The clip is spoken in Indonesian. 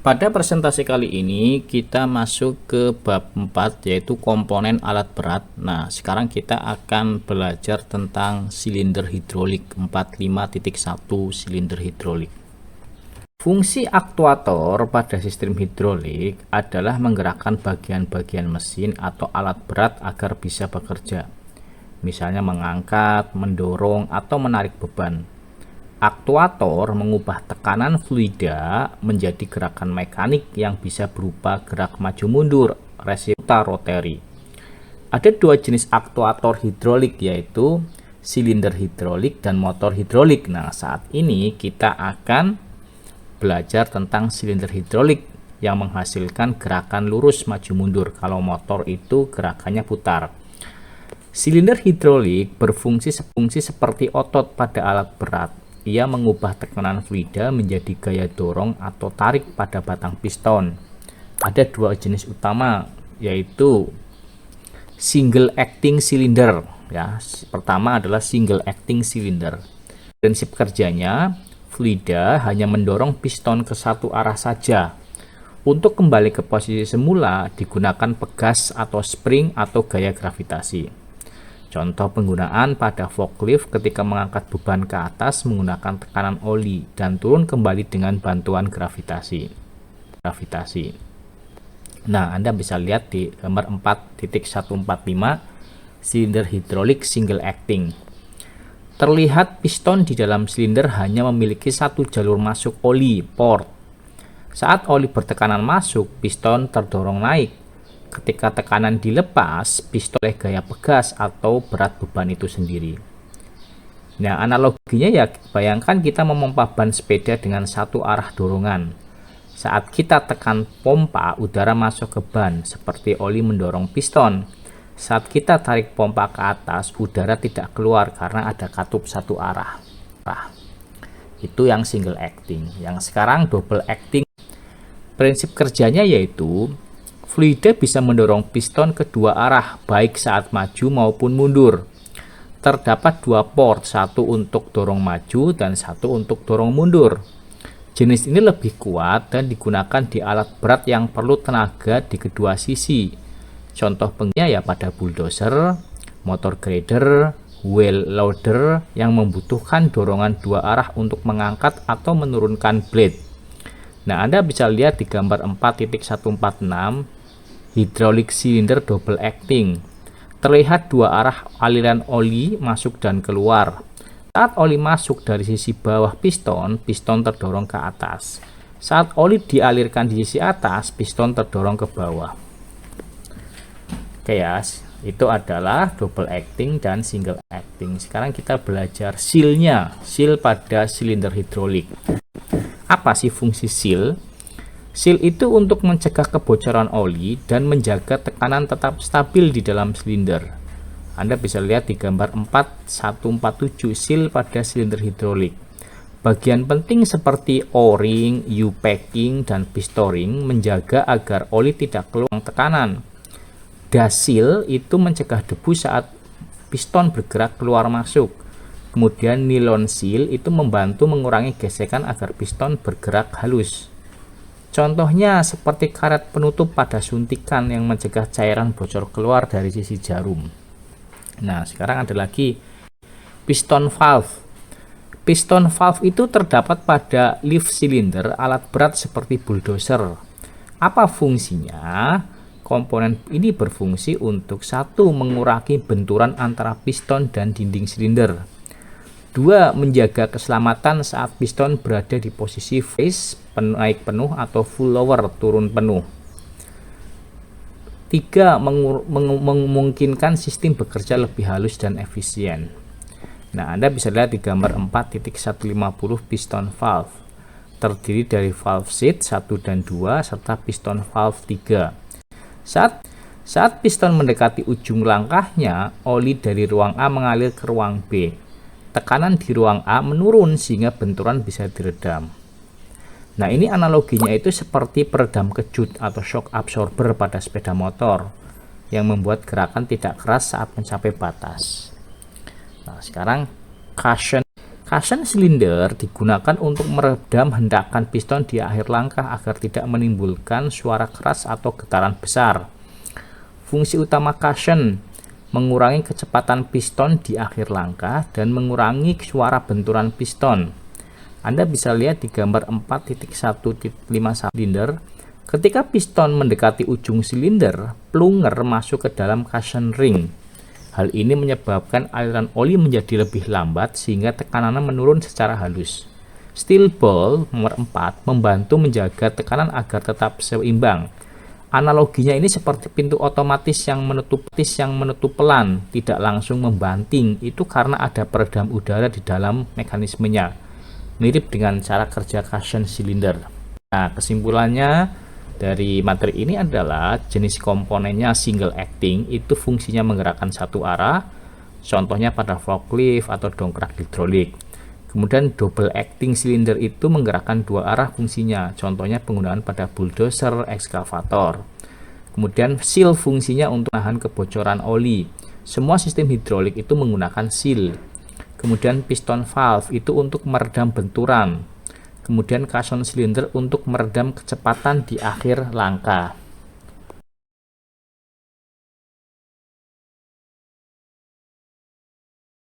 Pada presentasi kali ini kita masuk ke bab 4 yaitu komponen alat berat. Nah, sekarang kita akan belajar tentang silinder hidrolik 45.1 silinder hidrolik. Fungsi aktuator pada sistem hidrolik adalah menggerakkan bagian-bagian mesin atau alat berat agar bisa bekerja. Misalnya mengangkat, mendorong, atau menarik beban. Aktuator mengubah tekanan fluida menjadi gerakan mekanik yang bisa berupa gerak maju mundur, resiprota rotary. Ada dua jenis aktuator hidrolik yaitu silinder hidrolik dan motor hidrolik. Nah, saat ini kita akan belajar tentang silinder hidrolik yang menghasilkan gerakan lurus maju mundur. Kalau motor itu gerakannya putar. Silinder hidrolik berfungsi seperti otot pada alat berat. Ia mengubah tekanan fluida menjadi gaya dorong atau tarik pada batang piston. Ada dua jenis utama, yaitu single acting cylinder. Ya, pertama adalah single acting cylinder. Prinsip kerjanya, fluida hanya mendorong piston ke satu arah saja. Untuk kembali ke posisi semula, digunakan pegas atau spring atau gaya gravitasi. Contoh penggunaan pada forklift ketika mengangkat beban ke atas menggunakan tekanan oli dan turun kembali dengan bantuan gravitasi. Nah, Anda bisa lihat di gambar 4.145 silinder hidrolik single acting. Terlihat piston di dalam silinder hanya memiliki satu jalur masuk oli, port. Saat oli bertekanan masuk, piston terdorong naik. Ketika tekanan dilepas, piston oleh gaya pegas atau berat beban itu sendiri. Nah, analoginya ya, bayangkan kita memompa ban sepeda dengan satu arah dorongan. Saat kita tekan pompa, udara masuk ke ban, seperti oli mendorong piston. Saat kita tarik pompa ke atas, udara tidak keluar karena ada katup satu arah. Itu yang single acting. Yang sekarang double acting. Prinsip kerjanya yaitu fluida bisa mendorong piston ke dua arah, baik saat maju maupun mundur. Terdapat dua port, satu untuk dorong maju dan satu untuk dorong mundur. Jenis ini lebih kuat dan digunakan di alat berat yang perlu tenaga di kedua sisi. Contoh pengguna ya pada bulldozer, motor grader, wheel loader yang membutuhkan dorongan dua arah untuk mengangkat atau menurunkan blade. Nah, Anda bisa lihat di gambar 4.146 hydraulic cylinder double acting. Terlihat dua arah aliran oli masuk dan keluar. Saat oli masuk dari sisi bawah piston, piston terdorong ke atas. Saat oli dialirkan di sisi atas, piston terdorong ke bawah. Oke ya, itu adalah double acting dan single acting. Sekarang kita belajar seal-nya, seal pada silinder hidrolik. Apa sih fungsi seal? Seal itu untuk mencegah kebocoran oli dan menjaga tekanan tetap stabil di dalam silinder. Anda bisa lihat di gambar 4.147 seal pada silinder hidrolik. Bagian penting seperti O-ring, U-packing, dan piston menjaga agar oli tidak keluar tekanan. Das seal itu mencegah debu saat piston bergerak keluar masuk. Kemudian nylon seal itu membantu mengurangi gesekan agar piston bergerak halus. Contohnya seperti karet penutup pada suntikan yang mencegah cairan bocor keluar dari sisi jarum. Nah, sekarang ada lagi piston valve. Piston valve itu terdapat pada lift cylinder alat berat seperti bulldozer. Apa fungsinya? Komponen ini berfungsi untuk satu, mengurangi benturan antara piston dan dinding silinder. 2. Menjaga keselamatan saat piston berada di posisi phase naik penuh atau full lower turun penuh. 3. Memungkinkan sistem bekerja lebih halus dan efisien. Nah, Anda bisa lihat di gambar 4.150 piston valve. Terdiri dari valve seat 1 dan 2 serta piston valve 3. Saat piston mendekati ujung langkahnya, oli dari ruang A mengalir ke ruang B. Tekanan di ruang A menurun sehingga benturan bisa diredam. Nah, ini analoginya itu seperti peredam kejut atau shock absorber pada sepeda motor yang membuat gerakan tidak keras saat mencapai batas. Nah, sekarang cushion Cushion silinder digunakan untuk meredam hentakan piston di akhir langkah agar tidak menimbulkan suara keras atau getaran besar. Fungsi utama cushion mengurangi kecepatan piston di akhir langkah dan mengurangi suara benturan piston. Anda bisa lihat di gambar 4.1.5 silinder. Ketika piston mendekati ujung silinder, plunger masuk ke dalam cushion ring. Hal ini menyebabkan aliran oli menjadi lebih lambat sehingga tekanannya menurun secara halus. Steel ball nomor 4 membantu menjaga tekanan agar tetap seimbang. Analoginya ini seperti pintu otomatis yang menutup pelan, tidak langsung membanting. Itu karena ada peredam udara di dalam mekanismenya. Mirip dengan cara kerja cushion silinder. Nah, kesimpulannya dari materi ini adalah jenis komponennya single acting itu fungsinya menggerakkan satu arah, contohnya pada forklift atau dongkrak hidrolik. Kemudian double acting silinder itu menggerakkan dua arah fungsinya, contohnya penggunaan pada bulldozer, ekskavator. Kemudian seal fungsinya untuk menahan kebocoran oli. Semua sistem hidrolik itu menggunakan seal. Kemudian piston valve itu untuk meredam benturan. Kemudian cushion silinder untuk meredam kecepatan di akhir langkah.